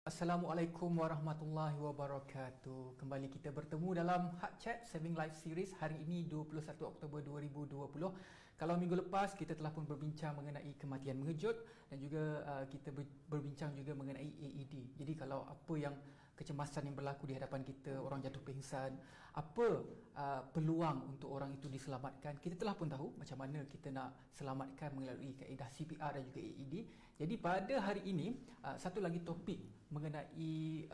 Assalamualaikum warahmatullahi wabarakatuh. Kembali kita bertemu dalam Hak Chat Saving Life Series hari ini 21 Oktober 2020. Kalau minggu lepas kita telah pun berbincang mengenai kematian mengejut dan juga kita berbincang juga mengenai AED. Jadi kalau apa yang kecemasan yang berlaku di hadapan kita, orang jatuh pingsan, apa peluang untuk orang itu diselamatkan, kita telah pun tahu macam mana kita nak selamatkan melalui kaedah CPR dan juga AED. Jadi pada hari ini satu lagi topik mengenai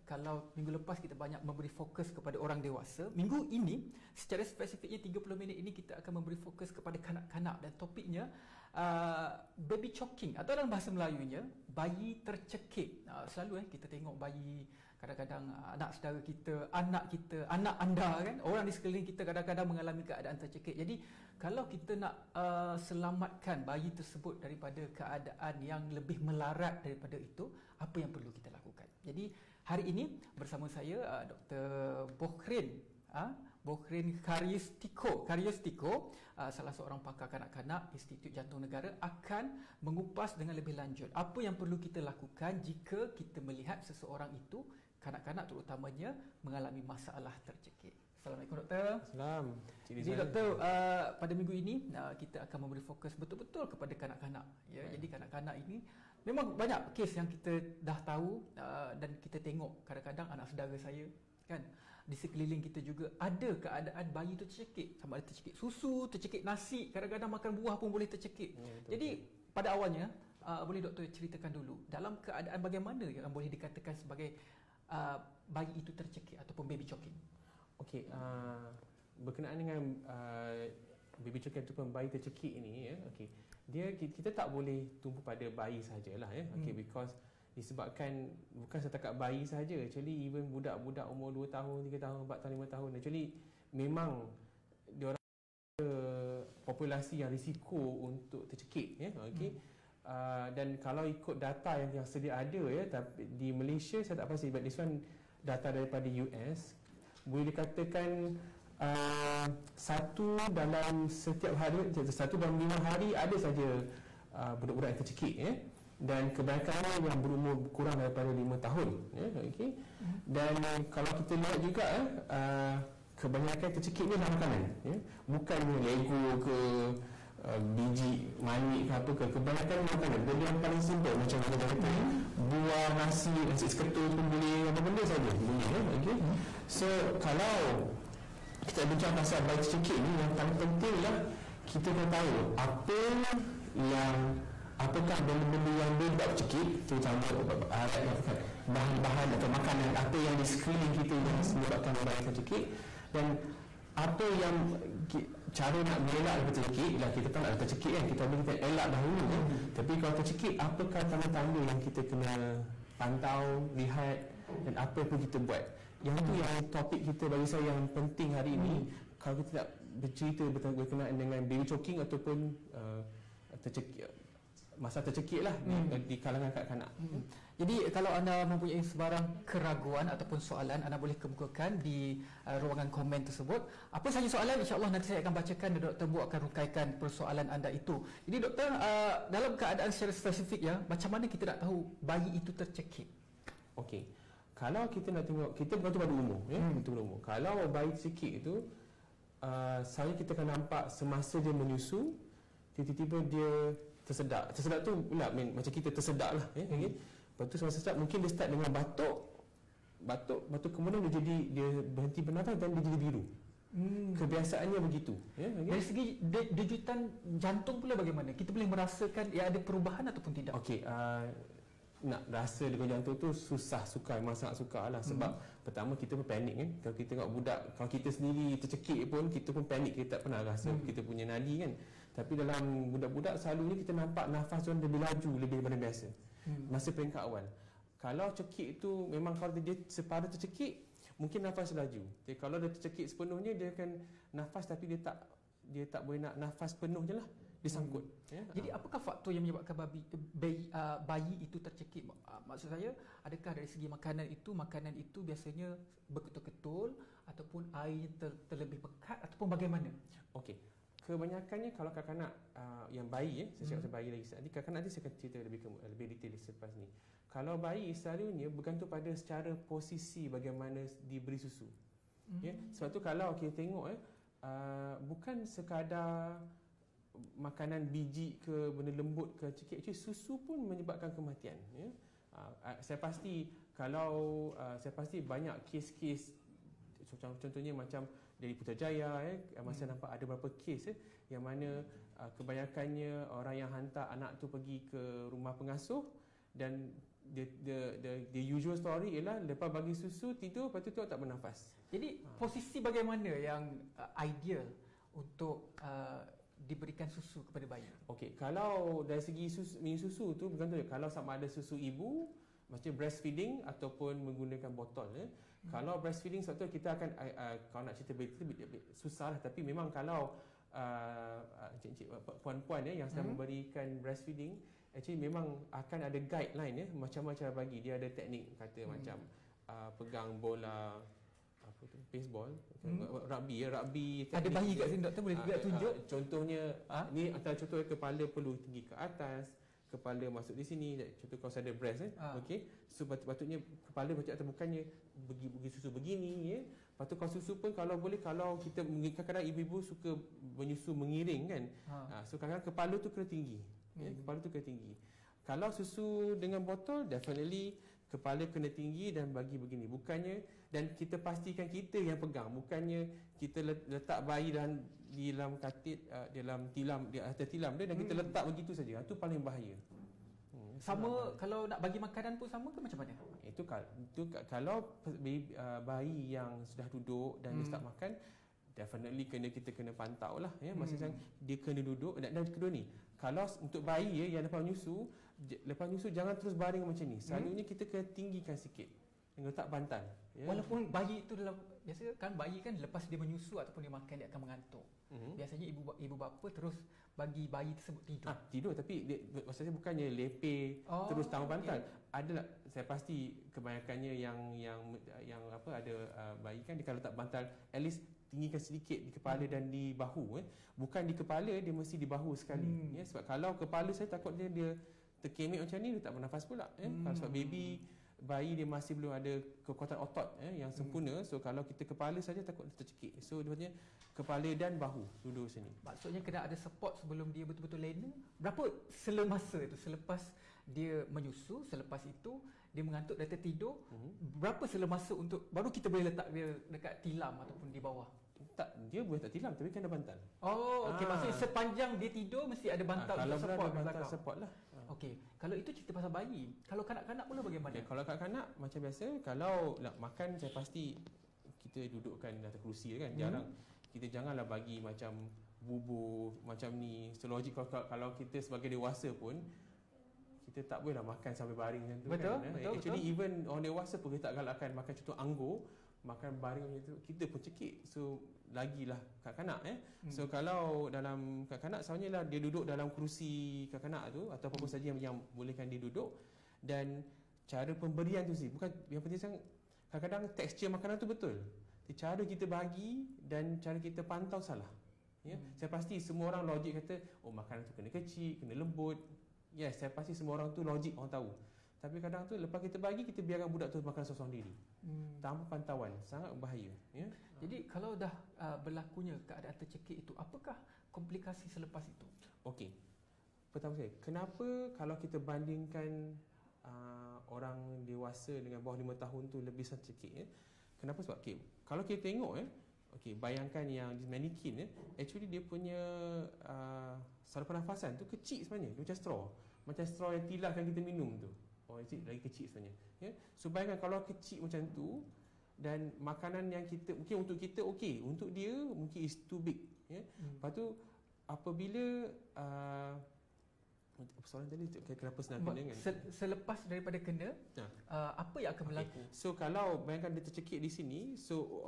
kalau minggu lepas kita banyak memberi fokus kepada orang dewasa, minggu ini secara spesifiknya 30 minit ini kita akan memberi fokus kepada kanak-kanak dan topiknya baby choking atau dalam bahasa Melayunya bayi tercekik. Selalu kita tengok bayi, kadang-kadang anak saudara kita, anak anda kan, orang di sekeliling kita kadang-kadang mengalami keadaan tercekik. Jadi kalau kita nak selamatkan bayi tersebut daripada keadaan yang lebih melarat daripada itu, apa yang perlu kita lakukan? Jadi hari ini bersama saya Dr. Bokhrin Karyostiko, salah seorang pakar kanak-kanak Institut Jantung Negara, akan mengupas dengan lebih lanjut apa yang perlu kita lakukan jika kita melihat seseorang itu, kanak-kanak terutamanya, mengalami masalah tercekik. Assalamualaikum Doktor. Salam. Jadi Doktor, pada minggu ini kita akan memberi fokus betul-betul kepada kanak-kanak. Ya, jadi kanak-kanak ini memang banyak kes yang kita dah tahu dan kita tengok kadang-kadang anak saudara saya kan, di sekeliling kita juga ada keadaan bayi tu tercekik, sama ada tercekik susu, tercekik nasi, kadang-kadang makan buah pun boleh tercekik. Jadi pada awalnya boleh Doktor ceritakan dulu dalam keadaan bagaimana yang boleh dikatakan sebagai bayi itu tercekik ataupun baby choking. Okey, berkenaan dengan baby choking ataupun bayi tercekik ini, kita tak boleh tumpu pada bayi sajalah, because disebabkan bukan setakat bayi saja, actually even budak-budak umur 2 tahun, 3 tahun, 4 tahun, 5 tahun, actually memang diorang ada populasi yang risiko untuk tercekik, dan kalau ikut data yang sedia ada, tapi di Malaysia saya tak pasti, but this one data daripada US, boleh dikatakan satu dalam 5 hari ada saja budak-budak yang tercekik, dan kebanyakannya yang berumur kurang daripada 5 tahun, dan kalau kita lihat juga kebanyakan tercekik ni dalam makanan, bukannya Lego ke biji manik ke apa ke, kebanyakan makanan. Jadi yang paling simple macam mana kata buah, nasi seketul pun boleh, apa benda saja boleh, so kalau kita bincang pasal bayi tercekik ni, yang paling penting lah kita kena tahu apakah benda-benda yang menyebab tercekik, terutama bahan-bahan atau makanan apa yang di sekeliling kita yang menyebabkan bayi tercekik, dan apa yang cara nak mengelak daripada tercekik. Kita tak nak tercekik kan, kita boleh elak dahulu, tapi kalau tercekik, apakah tanda-tanda yang kita kena pantau, lihat, dan apa pun kita buat. Yang tu yang topik kita bagi saya yang penting hari ini. Kalau kita tak bercerita berkenaan dengan baby choking ataupun tercekik, masa tercekik lah di kalangan kanak-kanak. Jadi kalau anda mempunyai sebarang keraguan ataupun soalan, anda boleh kemukakan di ruangan komen tersebut. Apa sahaja soalan, insyaAllah nanti saya akan bacakan dan Dr. Bu akan rukaikan persoalan anda itu. Jadi Doktor, dalam keadaan secara spesifik, macam mana kita nak tahu bayi itu tercekik? Okey, kalau kita nak tengok, kita bergantung pada umur, Kalau bayi tercekik itu, saya kita akan nampak semasa dia menyusu, tiba-tiba dia tersedak tu pula, macam kita tersedak lah, lepas tu semasa tersedak mungkin dia start dengan batuk, kemudian dia berhenti bernafas dan dia jadi biru. Kebiasaannya begitu, Dari segi dejutan jantung pula bagaimana? Kita boleh merasakan ada perubahan ataupun tidak? Okey, nak rasa degup jantung tu memang sangat sukar lah. Sebab pertama kita pun panik kan. Kalau kita tengok budak, kalau kita sendiri tercekik pun, kita pun panik, kita tak pernah rasa kita punya nadi kan. Tapi dalam budak-budak selalunya kita nampak nafas tu lebih laju, lebih daripada biasa masa peringkat awal. Kalau cekik tu memang kalau dia separuh tercekik, mungkin nafas laju. Jadi kalau dia tercekik sepenuhnya, dia akan nafas tapi dia tak boleh nak nafas penuh je lah, dia sangkut. Jadi apakah faktor yang menyebabkan bayi itu tercekik? Maksud saya, adakah dari segi makanan itu biasanya berketul-ketul ataupun air terlebih pekat ataupun bagaimana? Okey, kebanyakannya kalau kanak-kanak yang bayi saya cakap pasal bayi lagi nanti kanak-kanak nanti saya akan cerita lebih detail selepas ni. Kalau bayi selalunya bergantung pada secara posisi bagaimana diberi susu. Sebab tu kalau kita tengok bukan sekadar makanan biji ke benda lembut ke cekik, actually susu pun menyebabkan kematian. Saya pasti saya pasti banyak kes-kes, contohnya macam dari Putrajaya masa nampak ada beberapa kes yang mana kebanyakannya orang yang hantar anak tu pergi ke rumah pengasuh dan the usual story ialah lepas bagi susu tidur, lepas tu tengok tak bernafas. Jadi posisi bagaimana yang ideal untuk diberikan susu kepada bayi? Okey, kalau dari segi minum susu tu bergantung kalau sama ada susu ibu macam breastfeeding ataupun menggunakan botol. Kalau breastfeeding sebab tu kita akan kalau nak cerita susah lah, tapi memang kalau encik-encik puan-puan yang sedang memberikan breastfeeding, actually memang akan ada guideline macam-macam cara bagi. Dia ada teknik kata macam pegang bola apa tu, baseball, rugby ada bayi kat sini doktor, boleh juga tunjuk contohnya. Ni antara contoh kepala perlu tinggi ke atas, kepala masuk di sini, contoh kalau saya ada breast okey, so patutnya kepala macam atau bukannya bagi susu begini lepas tu kalau susu pun kalau boleh, kalau kita kadang-kadang ibu-ibu suka menyusu mengiring kan, so kadang-kadang kepala tu kena tinggi, kepala tu kena tinggi. Kalau susu dengan botol, definitely kepala kena tinggi dan bagi begini, bukannya, dan kita pastikan kita yang pegang, bukannya kita letak bayi di dalam katil, dalam tilam, di atas tilam dia dan kita letak begitu saja. Itu paling bahaya. Sama kalau nak bagi makanan pun sama ke macam mana? Itu kalau bayi yang sudah duduk dan dia start makan, definitely kita kena pantau lah maksudnya dia kena duduk. Dan kedua ni, kalau untuk bayi yang lepas nyusu jangan terus baring macam ni. Selalunya kita kena tinggikan sikit, letak bantal. Walaupun bayi itu dalam, biasa kan bayi kan lepas dia menyusu ataupun dia makan dia akan mengantuk. Biasanya ibu bapa terus bagi bayi tersebut tidur. Tidur, tapi maksudnya bukannya lepeh terus tahu bantal. Adalah, saya pasti kebanyakannya yang apa ada bayi kan dia kalau letak bantal at least tinggikan sedikit di kepala dan di bahu. Bukan di kepala, dia mesti di bahu sekali. Sebab kalau kepala saya takut dia terkemik macam ni, dia tak bernafas pula. Kalau sebab bayi dia masih belum ada kekuatan otot yang sempurna. So kalau kita kepala saja takut dia tercekik. So dia punya kepala dan bahu duduk sini. Maksudnya kena ada support sebelum dia betul-betul lena. Berapa selemasa itu, selepas dia menyusu, selepas itu dia mengantuk dan tertidur, berapa selemasa untuk baru kita boleh letak dia dekat tilam ataupun di bawah? Tak, dia boleh tak tilam tapi kan ada bantal. Okey, maksudnya sepanjang dia tidur mesti ada bantal untuk support ada bantal support lah. Okey, kalau itu cerita pasal bayi. Kalau kanak-kanak pula bagaimana? Kalau kanak-kanak macam biasa, kalau nak makan saya pasti kita dudukkan di atas kerusi kan. Kita janganlah bagi macam bubur macam ni. So logik kalau kita sebagai dewasa pun kita tak bolehlah makan sampai baring macam tu. Betul. Actually even orang dewasa pun kita tak galakkan makan contoh anggur, makan baring macam tu, kita pun cekik. So lagilah kanak-kanak So kalau dalam kanak-kanak sebenarnya lah dia duduk dalam kerusi kanak-kanak tu atau apa-apa saja yang bolehkan dia duduk, dan cara pemberian tu sih bukan yang penting sangat. Kadang-kadang tekstur makanan tu betul, cara kita bagi dan cara kita pantau salah. Saya pasti semua orang logik kata makanan tu kena kecil, kena lembut. Yes, saya pasti semua orang tu logik, orang tahu. Tapi kadang tu lepas kita bagi, kita biarkan budak tu makan seorang diri tanpa pantauan, sangat berbahaya. Jadi kalau dah berlakunya keadaan tercekik itu, apakah komplikasi selepas itu? Okey, pertama sekali, kenapa kalau kita bandingkan orang dewasa dengan bawah 5 tahun tu lebih tercekik? Kenapa? Sebab kalau kita tengok bayangkan yang mannequin actually dia punya saluran pernafasan tu kecil sebenarnya, dia macam straw yang tilapkan kita minum tu. Lagi kecil sebenarnya. So bayangkan kalau kecil macam tu, dan makanan yang kita mungkin untuk kita untuk dia mungkin is too big. Lepas tu apabila soalan tadi kenapa senang kena kan? Selepas daripada kena, apa yang akan berlaku? So kalau bayangkan dia tercekik di sini, so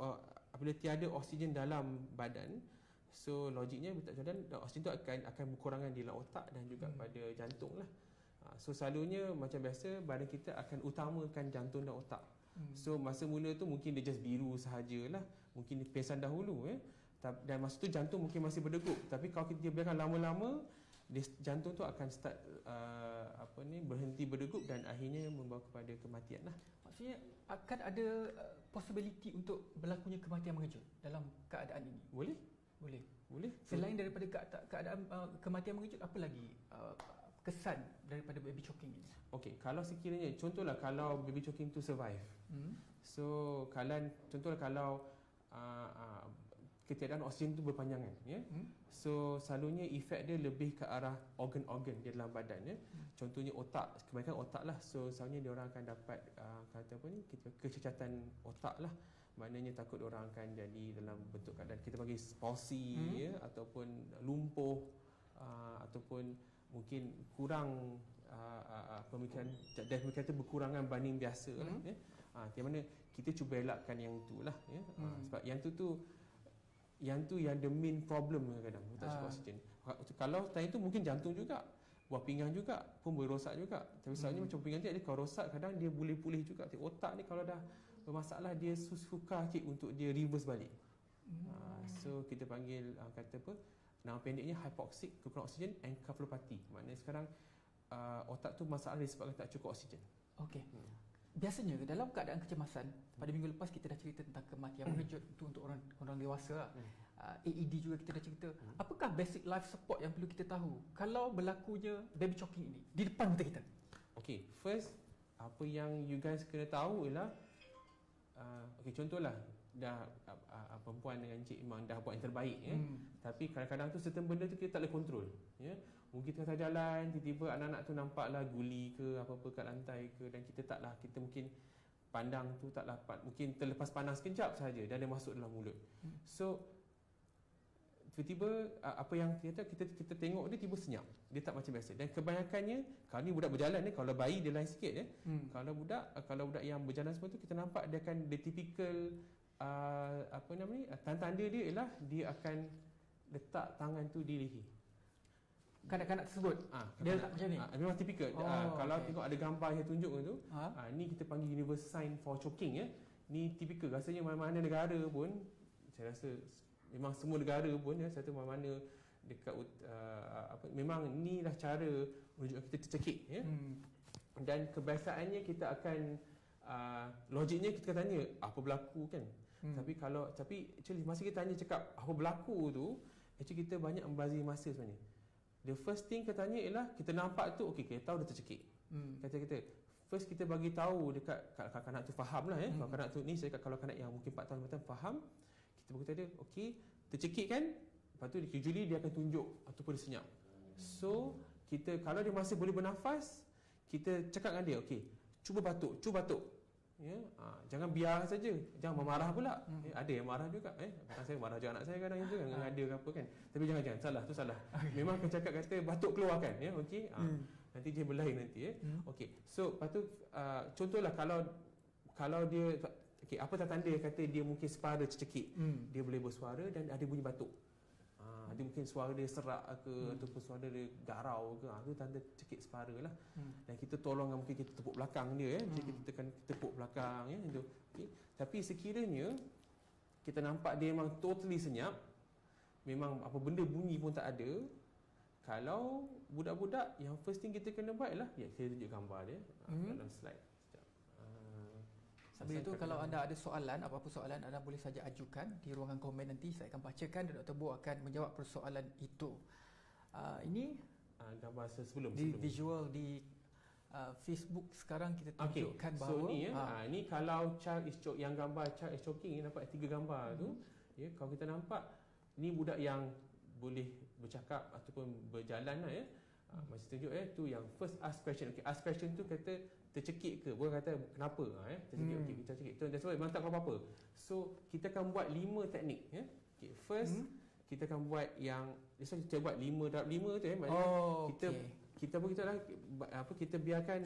apabila tiada oksigen dalam badan, so logiknya tak jalan, oksigen tu akan berkurangan di dalam otak dan juga pada jantung lah. So selalunya macam biasa badan kita akan utamakan jantung dan otak. So masa mula tu mungkin dia just biru sahajalah, mungkin dia pingsan dahulu Dan masa tu jantung mungkin masih berdegup. Tapi kalau kita biarkan lama-lama, jantung tu akan start berhenti berdegup dan akhirnya membawa kepada kematian lah. Maksudnya akan ada possibility untuk berlakunya kematian mengejut dalam keadaan ini? Boleh. Selain daripada keadaan kematian mengejut, apa lagi kesan daripada baby choking ini? Okey, kalau sekiranya contohlah kalau baby choking tu survive. So contohlah kalau ketiadaan oksigen tu berpanjangan, ya. So selalunya efek dia lebih ke arah organ-organ di dalam badan, ya. Contohnya otak, kebanyakan otak lah. So selalunya dia orang akan dapat kecacatan otak lah. Maknanya takut orang akan jadi dalam bentuk keadaan kita panggil palsy, ya, ataupun lumpuh, ataupun mungkin kurang pemikiran dan pemikiran tu berkurangan banding biasa lah, ya. Di mana kita cuba elakkan yang tu lah, ya. Sebab yang tu yang the main problem kadang-kadang tak cukup oksigen. Kalau tadi tu mungkin jantung juga, buah pinggang juga pun boleh rosak juga. Tapi selalunya macam pinggang dia kalau rosak kadang dia boleh pulih juga. Otak ni kalau dah bermasalah dia sukar sikit untuk dia reverse balik. So kita panggil nama pendeknya hypoxic, kekurangan oksigen, encephalopathy. Maknanya sekarang otak tu masalah disebabkan tak cukup oksigen. Okey. Biasanya dalam keadaan kecemasan, pada minggu lepas kita dah cerita tentang kematian mengejut itu untuk orang dewasa lah. AED juga kita dah cerita. Apakah basic life support yang perlu kita tahu kalau berlakunya baby choking ini di depan mata kita? Okay, first apa yang you guys kena tahu ialah contohlah dah perempuan dengan encik memang dah buat yang terbaik, ya. Tapi kadang-kadang tu certain benda tu kita tak boleh kontrol, ya. Mungkin tengah jalan tiba-tiba anak-anak tu nampaklah guli ke apa-apa kat lantai ke, dan kita mungkin pandang tu tak dapat, mungkin terlepas pandang sekejap saja dan dia masuk dalam mulut. So tiba-tiba apa yang kita tengok dia tiba senyap, dia tak macam biasa. Dan kebanyakannya kalau ni budak berjalan ni, kalau bayi dia lain sikit, ya. Kalau budak yang berjalan semua tu kita nampak dia akan the typical tanda-tanda dia ialah dia akan letak tangan tu di leher. Kanak-kanak tersebut dia letak macam ni. Memang tipikal. Kalau tengok ada gambar yang tunjuk tu, ni kita panggil universal sign for choking, ya. Ni tipikal, rasanya mana-mana negara pun, saya rasa memang semua negara pun, ya, satu mana-mana dekat memang ni lah cara menunjukkan kita tercekik, ya. Dan kebiasaannya kita akan logiknya kita tanya apa berlaku, kan. Tapi actually masa kita tanya cakap apa berlaku tu, actually kita banyak membazir masa sebenarnya. The first thing kita tanya ialah kita nampak tu, okey, kita tahu dia tercekik. Kata first kita bagi tahu dekat kanak-kanak tu faham lah, ya. Kalau kanak tu ni saya cakap, kalau kanak yang mungkin 4 tahun 5 tahun faham, kita berkata dia okey tercekik, kan. Lepas tu usually dia akan tunjuk ataupun dia senyap. So kita kalau dia masih boleh bernafas, kita cakap dengan dia, okey, cuba batuk, ya. Jangan biar saja, jangan marah pula. Ada yang marah juga, saya marah je anak saya kadang itu kan, ada ke apa, kan. Tapi jangan salah, tu salah. Memang akan cakap kata batuk keluarkan, ya. Okey. Nanti dia berlahir nanti, ya. Okey. So lepas tu contohlah kalau dia apa tanda kata dia mungkin suara tercekik. Dia boleh bersuara dan ada bunyi batuk. Ada mungkin suara dia serak ke, ataupun suara dia garau ke, itu tanda cekik separa lah. Dan kita tolong, mungkin kita tepuk belakang dia, ya. Jadi kita tekan tepuk belakang, ya, itu. Okay. Tapi sekiranya kita nampak dia memang totally senyap, memang apa benda bunyi pun tak ada, kalau budak-budak, yang first thing kita kena buat ialah, ya, saya tunjuk gambar dia dalam slide. Sambil itu, kalau anda ada soalan, apa-apa soalan, anda boleh saja ajukan di ruangan komen nanti. Saya akan bacakan dan Dr. Bo akan menjawab persoalan itu. Ini gambar sebelum visual di Facebook sekarang kita tunjukkan bahawa so ni, ya, ni kalau child is choking, yang gambar child is choking ni nampak 3 gambar tu, ya. Kalau kita nampak ni budak yang boleh bercakap ataupun berjalan lah, ya. Masih tunjuk, tu yang first ask question. Okay, ask question tu kata tercekik ke, bukan kata kenapa, tercekik. Okey, kita cekik tu, dan sebab memang tak apa-apa. So kita akan buat 5 teknik, ya. Okay, first kita akan buat yang kita buat 5 darab 5 tu, maknanya kita pun kita biarkan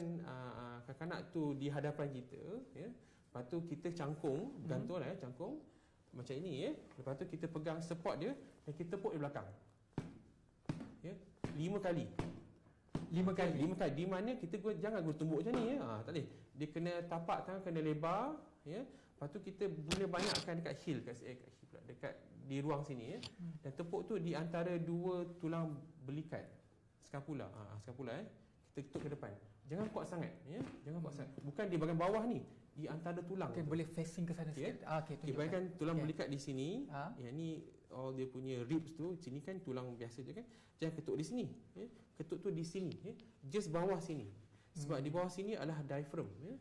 kanak-kanak tu di hadapan kita, ya. Lepas tu kita cangkung, gantunglah, ya, cangkung macam ini, ya. Lepas tu kita pegang support dia dan kita tepuk di belakang, ya, 5 kali. 5 kali. Di mana kita jangan guna tumbuk macam ni, ya. Tak boleh. Dia kena tapak tangan kena lebar, ya. Lepas tu kita guna banyakkan dekat heel, dekat di ruang sini ya. Dan tepuk tu di antara dua tulang belikat skapula. Skapula kita ketuk ke depan. Jangan kuat sangat ya. Jangan kuat sangat. Bukan di bahagian bawah ni, di antara tulang. Okay, boleh facing ke sana sikit. Okey, bayangkan tulang belikat di sini. Yang ni all dia punya ribs tu, sini kan tulang biasa je kan. Jangan ketuk di sini ya. Ketuk tu di sini ya. Just bawah sini. Sebab di bawah sini adalah diaphragm ya.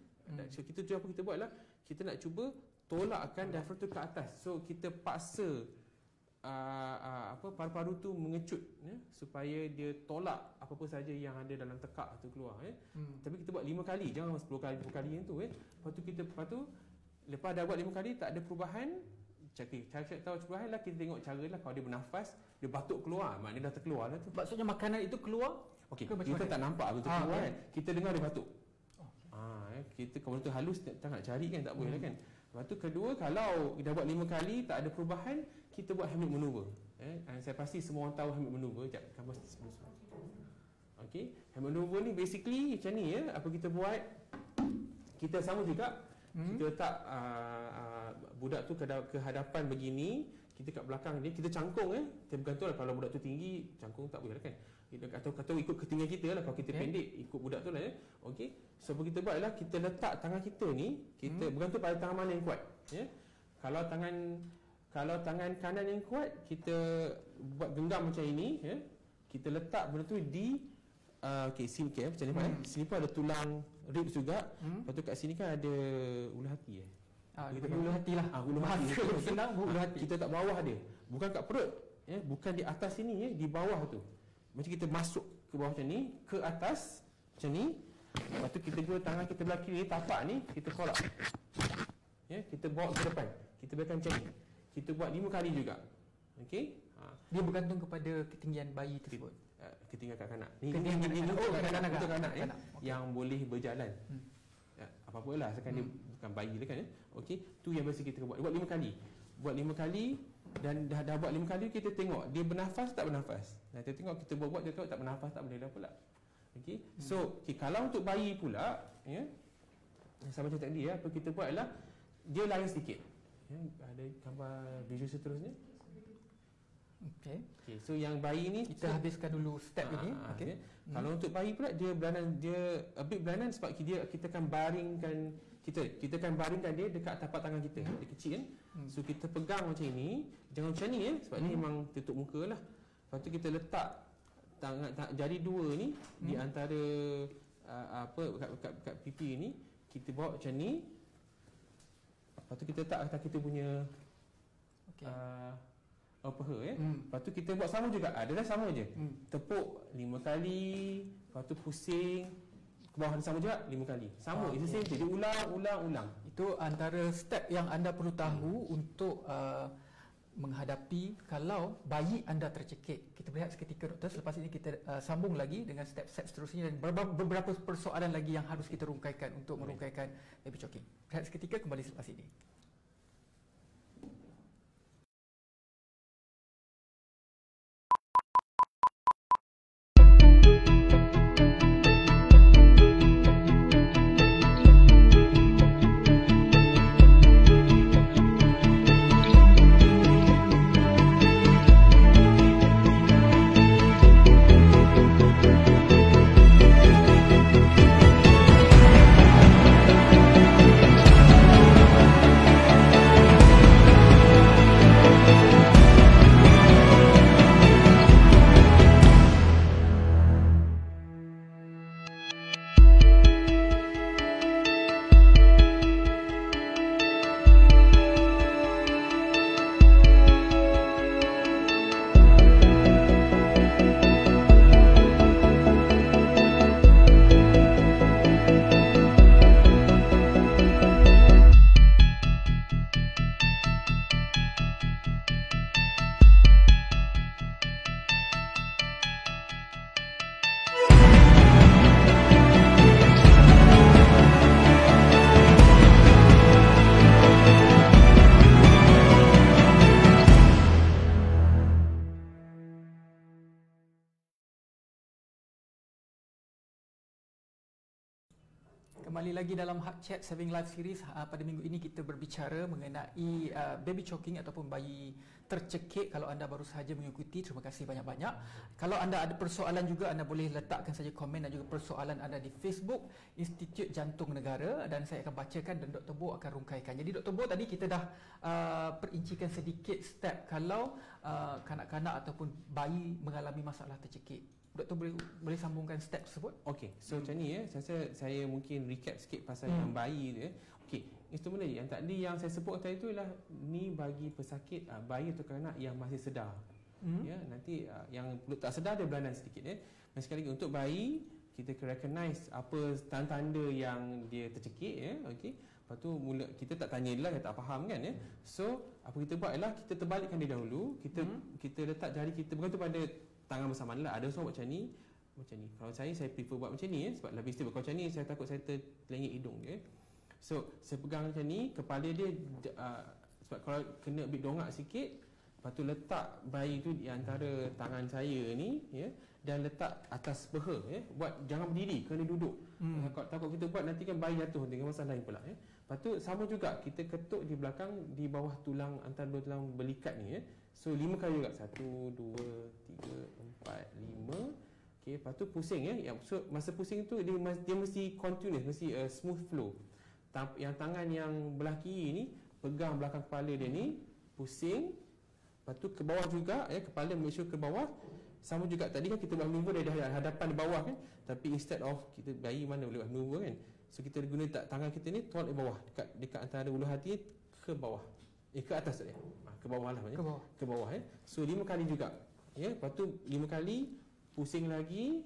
So kita apa kita buat adalah kita nak cuba tolakkan diaphragm tu ke atas. So kita paksa paru-paru tu mengecut ya, supaya dia tolak apa-apa saja yang ada dalam tekak tu keluar ya. Tapi kita buat 5 kali, jangan 10 kali, 10 kali yang tu ya. Lepas tu lepas dah buat 5 kali tak ada perubahan, cara tahu perubahan lah, kita tengok cara lah, kalau dia bernafas, dia batuk keluar, maknanya dah terkeluar lah tu. Maksudnya makanan itu keluar? Okey, kita tak nampak betul keluar kan. Kita dengar dia batuk. Kita kalau tu halus tak nak cari kan, tak boleh lah kan. Lepas tu kedua, kalau dah buat 5 kali tak ada perubahan, kita buat Heimlich maneuver. Saya pasti semua orang tahu Heimlich maneuver. Sekejap, gambar sebelum. Okey, Heimlich maneuver ni basically macam ni ya. Apa kita buat? Kita sama juga. Kita letak budak tu ke hadapan begini, kita kat belakang dia, kita cangkung Kita bergantung lah, kalau budak tu tinggi, cangkung tak boleh lah kan. Atau ikut ketinggian kita lah, kalau kita pendek ikut budak tu lah ya. Okey. So apa kita buat adalah kita letak tangan kita ni, kita bergantung pada tangan mana yang kuat ya. Kalau tangan kanan yang kuat, kita buat genggam macam ini ya. Kita letak benda tu di sini macam ni sini pun ada tulang ribs juga. Lepas tu kat sini kan ada ulu hati kita ulu hati lah. Ulu hati. Senang ulu hati. Kita tak bawah dia. Bukan kat perut ya, bukan di atas sini ya, di bawah tu. Macam kita masuk ke bawah macam ni, ke atas macam ni. Lepas tu kita guna tangan kita belah kiri, tapak ni kita tolak. Ya, kita bawa ke depan. Kita biarkan macam ni. Kita buat 5 kali juga. Okey? Dia bergantung kepada ketinggian bayi tersebut. Ketinggian kanak-kanak. Ketinggian kanak-kanak ya, yang boleh berjalan. Apa-apa lah, sekarang dia bukan bayi lah kan ya. Okey, tu yang biasa kita buat. Buat 5 kali. Buat 5 kali dan dah buat 5 kali kita tengok dia bernafas tak bernafas. Kita tengok, kita buat dia tengok tak bernafas tak boleh dah pula. Okey. So, kalau untuk bayi pula ya, sama macam tadi ya, apa kita buat adalah dia lari sedikit. Ya, ada gambar visual seterusnya. Okey. So yang bayi ni kita habiskan dulu step ini. Okey. Kalau untuk bayi pula dia beranan, dia a bit beranan sebab kita akan baringkan kita akan baringkan dia dekat tapak tangan kita. Dia kecil kan. So kita pegang macam ini, jangan macam ni ya, sebab ni memang tutup muka lah. Lepas tu kita letak jari dua ni di antara kat pipi ni, kita bawa macam ni. Lepas tu kita letak atas kita punya peha ya. Lepas tu kita buat sama juga. Adalah sama je. Tepuk 5 kali, lepas tu pusing ke bawah sama juga 5 kali. Sama, it's the same. Jadi ulang. Itu antara step yang anda perlu tahu untuk menghadapi kalau bayi anda tercekik. Kita berehat seketika doktor. Selepas ini kita sambung lagi dengan step-step seterusnya dan beberapa persoalan lagi yang harus kita rungkaikan untuk merungkaikan baby choking. Berehat seketika, kembali selepas ini. Kembali lagi dalam Hak Chat Saving Life Series. Pada minggu ini kita berbicara mengenai baby choking ataupun bayi tercekik. Kalau anda baru sahaja mengikuti, terima kasih banyak-banyak. Kalau anda ada persoalan juga, anda boleh letakkan saja komen dan juga persoalan anda di Facebook Institut Jantung Negara, dan saya akan bacakan dan Dr. Bo akan rungkaikan. Jadi Dr. Bo, tadi kita dah perincikan sedikit step kalau kanak-kanak ataupun bayi mengalami masalah tercekik. Doktor boleh sambungkan step tersebut? Okey, so macam ni saya mungkin recap sikit pasal yang bayi tu ya. Okey, instrumen tadi yang tadi yang saya sebut tadi tu ialah ni bagi pesakit bayi atau kanak yang masih sedar. Ya, nanti yang tak sedar dia berlainan sedikit ya. Dan sekali lagi untuk bayi kita recognize apa tanda-tanda yang dia tercekik ya. Okey. Lepas tu mula kita tak tanya dia lah, dia tak faham kan ya. So apa kita buat ialah kita terbalikkan dia dahulu, kita letak jari kita bergantung pada tangan bersamaan lah. Ada orang buat macam ni. Kalau saya prefer buat macam ni sebab lebih stable. Kalau macam ni saya takut saya terlengit hidung dia. So saya pegang macam ni, kepala dia sebab kalau kena ambil dongak sikit, lepas tu letak bayi tu di antara tangan saya ni ya, dan letak atas peha ya. Jangan berdiri, kena duduk. Takut kita buat nanti kan bayi jatuh dengan masalah lain pula ya. Lepas tu sama juga kita ketuk di belakang di bawah tulang antara dua tulang belikat ni ya. So 5 kali juga. 1 2 3 4 5. Okey, lepas tu pusing ya. So masa pusing tu dia mesti continuous, mesti smooth flow. Yang tangan yang belah kiri ni pegang belakang kepala dia ni, pusing. Lepas tu ke bawah juga ya, kepala make sure ke bawah. Sama juga tadi kan kita buat maneuver dari hadapan di bawah kan. Tapi instead of kita bayi mana boleh buat maneuver kan. So kita guna tangan kita ni tolak di bawah, dekat antara ulu hati ke bawah. Ke atas tak ya? Ke bawah lah maknanya. Ke bawah ya. So 5 kali juga. Ya, lepas tu 5 kali pusing lagi,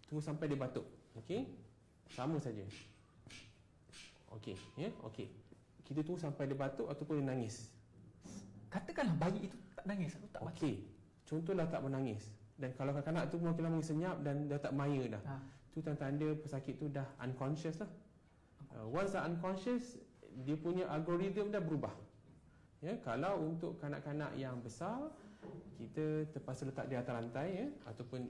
tunggu sampai dia batuk. Okey. Sama saja. Okey, ya. Okey. Kita tunggu sampai dia batuk ataupun dia nangis. Katakanlah bayi itu tak nangis atau tak batuk. Okey. Contohlah tak menangis. Dan kalau kanak-kanak tu makin lama senyap dan dah tak maya dah. Tu tanda-tanda pesakit tu dah unconscious lah. Once dah unconscious, dia punya algoritma dah berubah. Ya, kalau untuk kanak-kanak yang besar, kita terpaksa letak dia atas lantai ya, ataupun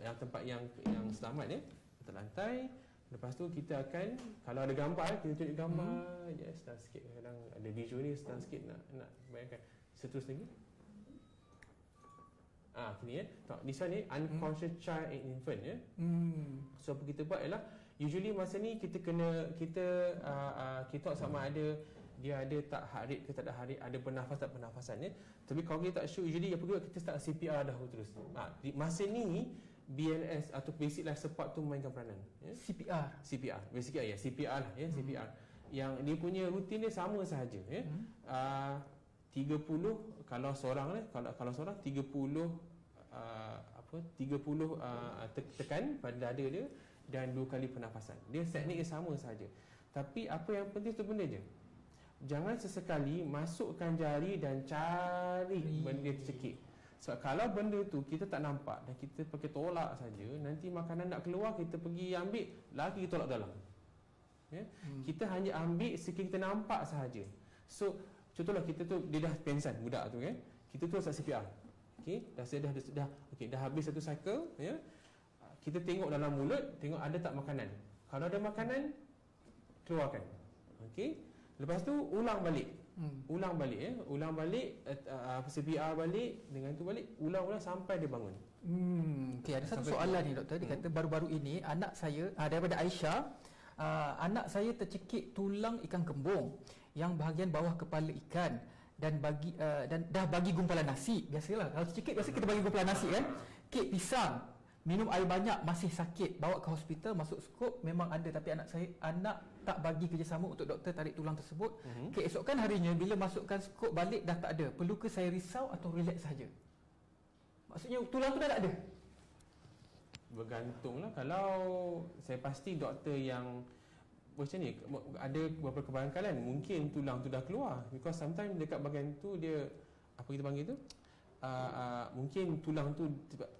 yang tempat yang selamat ya, atas lantai. Lepas tu kita akan, kalau ada gambar kita tunjuk gambar, senang sikit, kadang ada visual ni senang sikit nak bayangkan. Seterusnya lagi. Ni ya. This one ni unconscious child and infant ya. So apa kita buat ialah usually masa ni kita sama ada dia ada tak heart rate ke tak ada heart rate, ada bernafas tak pernafasan ya. Tapi kalau kita tak sure, usually apa kita start CPR dahulu terus. Masa ni BLS atau basic life support tu memainkan peranan ya. CPR basically ya, CPR lah ya, CPR. Yang dia punya rutin dia sama sahaja ya. 30 kalau seorang kalau seorang 30 tekan pada dada dia dan 2 kali pernafasan. Dia teknik dia sama sahaja. Tapi apa yang penting tu benda je. Jangan sesekali masukkan jari dan cari benda tercekik. Sebab kalau benda tu kita tak nampak dan kita pakai tolak saja, nanti makanan nak keluar kita pergi ambil, lagi kita tolak dalam. Ya? Kita hanya ambil sekiranya kita nampak sahaja. So contohlah kita tu dia dah pengsan budak tu kan. Kita tu start CPR. Okey, dah habis satu cycle ya. Kita tengok dalam mulut, tengok ada tak makanan. Kalau ada makanan, keluarkan. Okey. Lepas tu ulang balik. Ulang balik ya. Ulang balik CPR balik, dengan tu balik, ulang-ulang sampai dia bangun. Okey, ada satu soalan ni doktor. Dia kata baru-baru ini anak saya daripada Aisyah, anak saya tercekik tulang ikan kembung yang bahagian bawah kepala ikan dan dah bagi gumpalan nasi. Biasalah kalau tercekik biasa kita bagi gumpalan nasi kan. Kek pisang, minum air banyak, masih sakit, bawa ke hospital, masuk skop memang ada, tapi anak tak bagi kerjasama untuk doktor tarik tulang tersebut. Keesokan harinya bila masukkan skop balik dah tak ada. Perlu ke saya risau atau relax saja? Maksudnya tulang tu dah tak ada. Bergantunglah. Kalau saya pasti doktor yang macam ni ada beberapa kebarangkalan mungkin tulang tu dah keluar, because sometimes dekat bahagian tu dia apa kita panggil tu mungkin tulang tu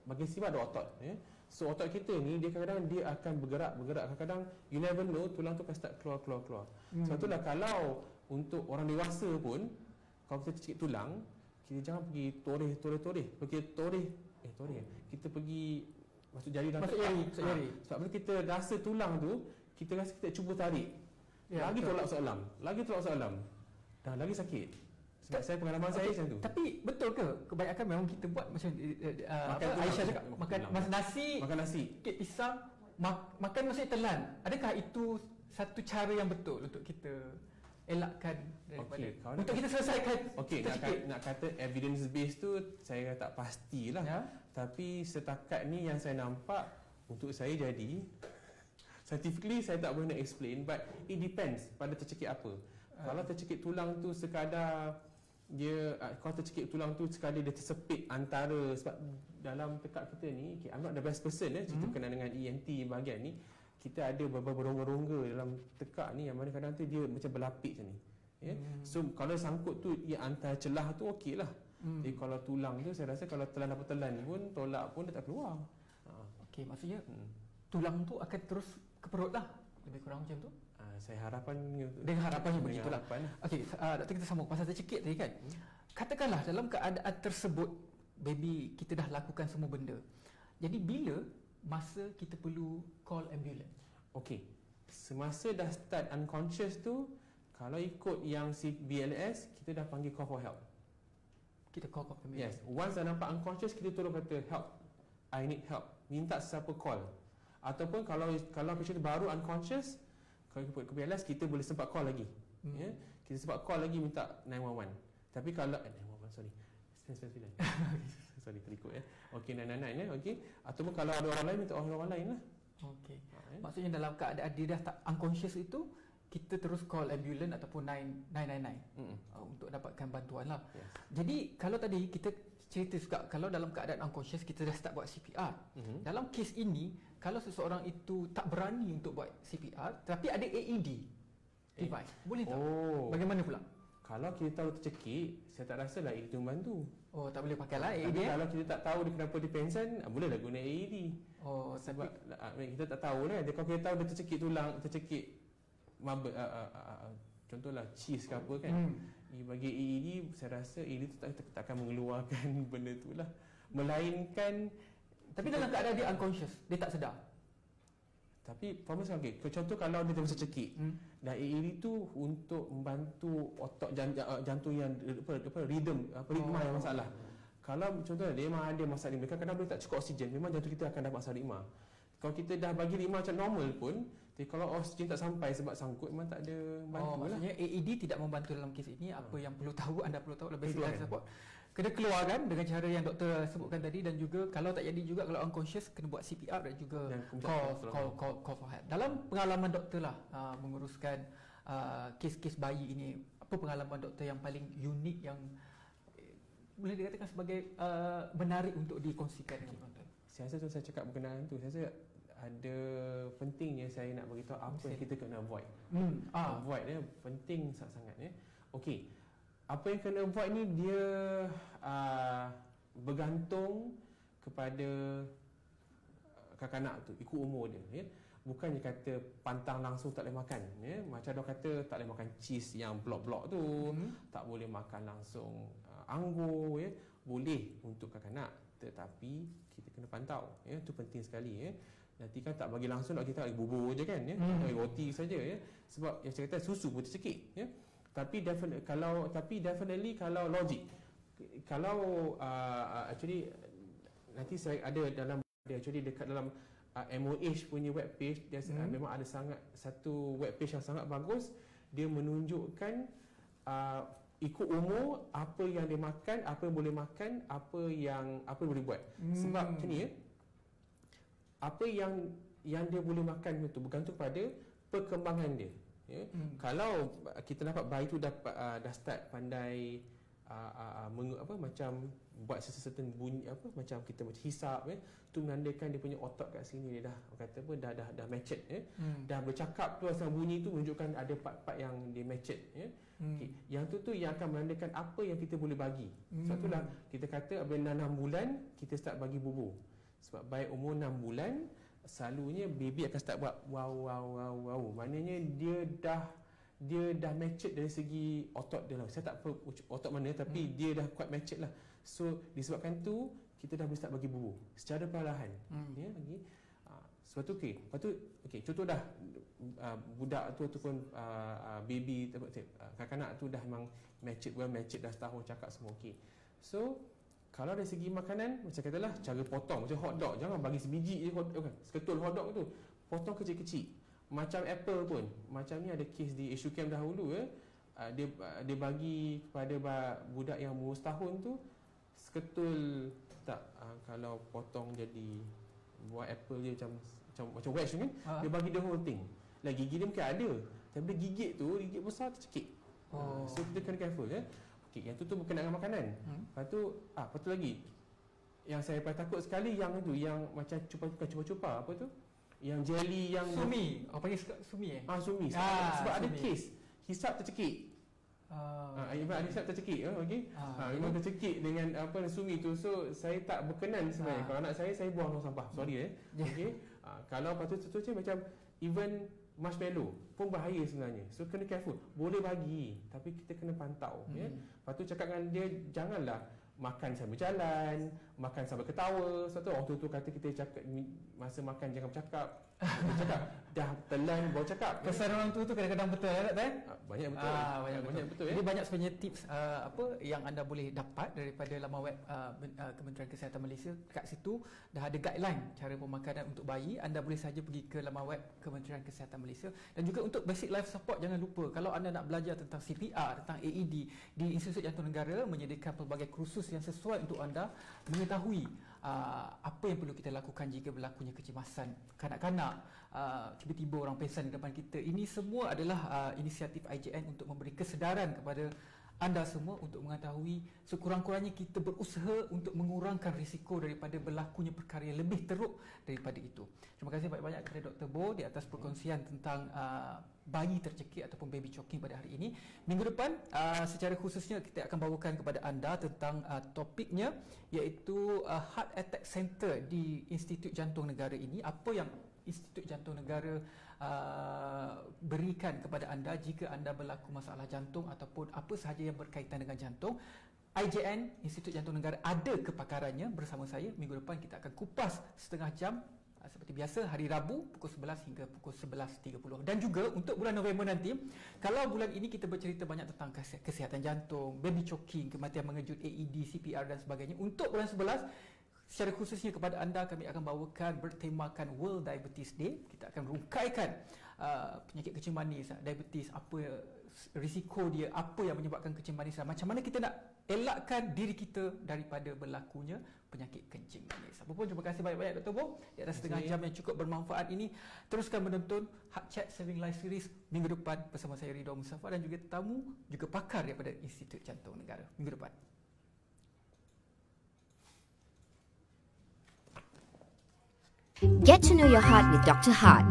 bahagian sifat ada otot ya. So otot kita ni dia kadang-kadang dia akan bergerak kadang-kadang you never know tulang tu akan start keluar. Sebab itulah kalau untuk orang dewasa pun kalau kita cekik tulang, kita jangan pergi toreh. Kita pergi masuk jari dalam jari. Sebab bila kita rasa tulang tu, kita rasa kita cuba tarik, lagi betul. tolak soalan, dan lagi sakit. Sebab saya pengalaman saya macam tu. Tapi betul ke kebanyakan memang kita buat macam Aisyah cakap makan nasi, kek pisang, makan maksudnya telan. Adakah itu satu cara yang betul untuk kita elakkan daripada untuk kita selesaikan? Nak kata evidence based tu saya tak pastilah. Tapi setakat ni yang saya nampak, untuk saya jadi scientifically saya tak boleh nak explain, but it depends pada tercekik apa. Kalau tercekik tulang tu sekadar dia, kalau tercekik tulang tu sekadar dia tersepit antara, sebab dalam tekak kita ni, I'm not the best person cerita berkenaan dengan ENT bahagian ni, kita ada beberapa rongga-rongga dalam tekak ni yang mana kadang tu dia macam berlapik macam ni. So kalau sangkut tu antara celah tu okey lah. Jadi kalau tulang tu saya rasa kalau telan apa telan pun, tolak pun dia tak keluar. Okey, maksudnya tulang tu akan terus ke perut lah, lebih kurang macam tu. Saya harapan dengan harapannya begitulah. Okey, doktor kita sambung pasal tercekik tadi kan. Katakanlah dalam keadaan tersebut baby kita dah lakukan semua benda. Jadi bila masa kita perlu call ambulance? Okey. Semasa dah start unconscious tu, kalau ikut yang si BLS, kita dah panggil call for help. Kita call for ambulance. Yes. Once dah nampak unconscious, kita terus kata help. I need help. Minta sesiapa call. Ataupun kalau patient baru unconscious, kalau ke BLS kita boleh sempat call lagi. Kita sempat call lagi minta 911. Tapi kalau 911 sorry. 999. Sorry terikut Okey 999 okey. Ataupun kalau ada orang lain minta orang lain lah. Okey. Maksudnya dalam keadaan dia dah tak unconscious itu, kita terus call ambulance ataupun 999 untuk dapatkan bantuan lah. Yes. Jadi kalau tadi kita cerita juga kalau dalam keadaan unconscious kita dah start buat CPR. Dalam kes ini kalau seseorang itu tak berani untuk buat CPR tapi ada AED device, boleh tak? Bagaimana pula? Kalau kita tahu tercekik, saya tak rasa lah AED tu membantu. Tak boleh pakai lah AED. Kalau kita tak tahu dia kenapa dia pengsan, bolehlah guna AED. Sebab kita tak tahu lah. Kalau kita tahu dia tercekik tulang, tercekik contohlah cheese ke apa kan, bagi AED saya rasa AED tu tak akan mengeluarkan benda tu lah, melainkan tapi dalam keadaan dia unconscious, dia tak sedar. Tapi okey, contoh kalau dia terus cekik dan AED tu untuk membantu otot jantung yang ritma yang masalah. Kalau contohnya dia memang ada masalah ritma, kadang-kadang dia tak cukup oksigen, memang jantung kita akan dapat masalah ritma. Kalau kita dah bagi ritma macam normal pun, kalau oksigen tak sampai sebab sangkut, memang tak ada bantu lah. Maksudnya AED tidak membantu dalam kes ini. Apa yang perlu tahu, anda perlu tahu lebih sekali support. Kena keluarkan dengan cara yang doktor sebutkan tadi, dan juga kalau tak jadi juga, kalau unconscious kena buat CPR dan juga call for help. Dalam pengalaman doktor lah menguruskan kes-kes bayi ini, apa pengalaman doktor yang paling unik yang boleh dikatakan sebagai menarik untuk dikongsikan dengan penonton? Saya rasa tu saya cakap berkenaan tu, saya rasa ada pentingnya saya nak beritahu apa yang kita kena avoid. Avoid dia penting sangat-sangat Okey. Apa yang kena avoid ni dia bergantung kepada kanak-kanak tu, ikut umur dia Bukannya kata pantang langsung tak boleh makan Macam dia kata tak boleh makan cheese yang blok-blok tu, tak boleh makan langsung anggur Boleh untuk kanak-kanak, tetapi kita kena pantau itu penting sekali Nanti kan tak bagi langsung, nak kita bagi bubur je kan bagi roti saja sebab yang saya kata susu pun tercekik Tapi definitely kalau logik, kalau actually nanti saya ada dalam actually dekat dalam MOH punya web page dia memang ada satu web page yang sangat bagus. Dia menunjukkan ikut umur apa yang dia makan, apa yang boleh makan, apa yang boleh buat. Sebab macam ni apa yang dia boleh makan itu bergantung pada perkembangan dia. Kalau kita nampak bayi tu dah start pandai macam buat certain bunyi macam kita hisap tu menandakan dia punya otot kat sini dia dah kata dah macet dah bercakap tu asal bunyi tu menunjukkan ada part-part yang dia macet okay. Yang tu yang akan menandakan apa yang kita boleh bagi. Sebab itulah kita kata bila 6 bulan kita start bagi bubur. Sebab baik umur 6 bulan selalunya baby akan start buat wow. Maknanya dia dah macet dari segi otot dia lah. Saya tak tahu otot mana tapi dia dah quite macet lah. So disebabkan tu kita dah boleh start bagi bubur secara perlahan. Sebab tu lepas tu contoh dah budak tu ataupun baby kanak-kanak tu dah memang matured dah setahun, cakap semua okey. So kalau dari segi makanan, macam katalah cara potong macam hotdog, jangan bagi sebiji je seketul hotdog tu, potong kecil-kecil. Macam apple pun, macam ni ada kes di Eshucam dahulu dia bagi kepada budak yang umur setahun tu seketul tak, kalau potong jadi buat apple dia macam wedge tu kan, dia bagi the whole thing. Lah gigi dia mungkin ada, tapi dia gigit besar tercekik. So kita kena careful Okey, yang tu berkenaan dengan makanan. Lepas tu lagi yang saya paling takut sekali yang macam cupa-cupa apa tu? Yang jelly yang sumi. Panggil sumi sumi. Sebab ada kes hisap tercekik. Ada hisap tercekik okey. Memang tercekik dengan sumi tu. So saya tak berkenan sebenarnya. Kalau anak saya buang dalam sampah. Sorry okey. Kalau patut macam even marshmallow pun bahaya sebenarnya. So kena careful. Boleh bagi, tapi kita kena pantau Lepas tu cakap dengan dia, janganlah makan sambil jalan, makan sambil ketawa. Sebab tu orang tua kata kita cakap masa makan jangan bercakap. Cakap dah telan baru cakap. Kesan orang tua tu kadang-kadang betul tak? Banyak betul. Banyak betul Jadi banyak sebenarnya tips yang anda boleh dapat daripada laman web Kementerian Kesihatan Malaysia. Kat situ dah ada guideline cara pemakanan untuk bayi. Anda boleh saja pergi ke laman web Kementerian Kesihatan Malaysia. Dan juga untuk basic life support, jangan lupa kalau anda nak belajar tentang CPR, tentang AED, di Institut Jantung Negara menyediakan pelbagai kursus yang sesuai untuk anda mengetahui apa yang perlu kita lakukan jika berlakunya kecemasan kanak-kanak, tiba-tiba orang pingsan di depan kita. Ini semua adalah inisiatif IJN untuk memberi kesedaran kepada anda semua untuk mengetahui sekurang-kurangnya kita berusaha untuk mengurangkan risiko daripada berlakunya perkara yang lebih teruk daripada itu. Terima kasih banyak-banyak kepada Dr. Bo di atas perkongsian tentang bayi tercekik ataupun baby choking pada hari ini. Minggu depan secara khususnya kita akan bawakan kepada anda tentang topiknya, iaitu Heart Attack Center di Institut Jantung Negara ini. Apa yang Institut Jantung Negara berikan kepada anda jika anda berlaku masalah jantung ataupun apa sahaja yang berkaitan dengan jantung. IJN, Institut Jantung Negara, ada kepakarannya bersama saya. Minggu depan kita akan kupas setengah jam seperti biasa, hari Rabu pukul 11 hingga pukul 11.30. Dan juga untuk bulan November nanti, kalau bulan ini kita bercerita banyak tentang kesihatan jantung, baby choking, kematian mengejut, AED, CPR dan sebagainya, untuk bulan 11 secara khususnya kepada anda kami akan bawakan bertemakan World Diabetes Day. Kita akan rungkaikan penyakit kencing manis, diabetes, apa risiko dia, apa yang menyebabkan kencing manis, macam mana kita nak elakkan diri kita daripada berlakunya penyakit kencing manis. Apapun, terima kasih banyak-banyak Dr. Bo di atas setengah jam yang cukup bermanfaat ini. Teruskan menonton Heart Chat Saving Life Series minggu depan bersama saya Ridha Mustafa dan juga tetamu, juga pakar daripada Institut Jantung Negara minggu depan. Get to know your heart with Dr. Heart.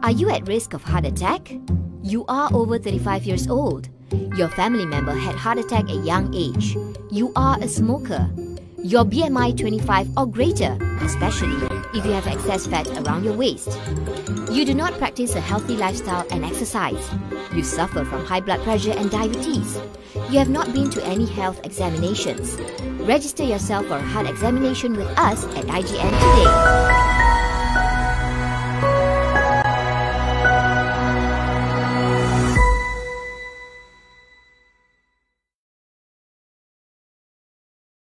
Are you at risk of heart attack? You are over 35 years old. Your family member had heart attack at young age. You are a smoker. Your BMI 25 or greater, especially if you have excess fat around your waist. You do not practice a healthy lifestyle and exercise. You suffer from high blood pressure and diabetes. You have not been to any health examinations. Register yourself for a heart examination with us at IGN today.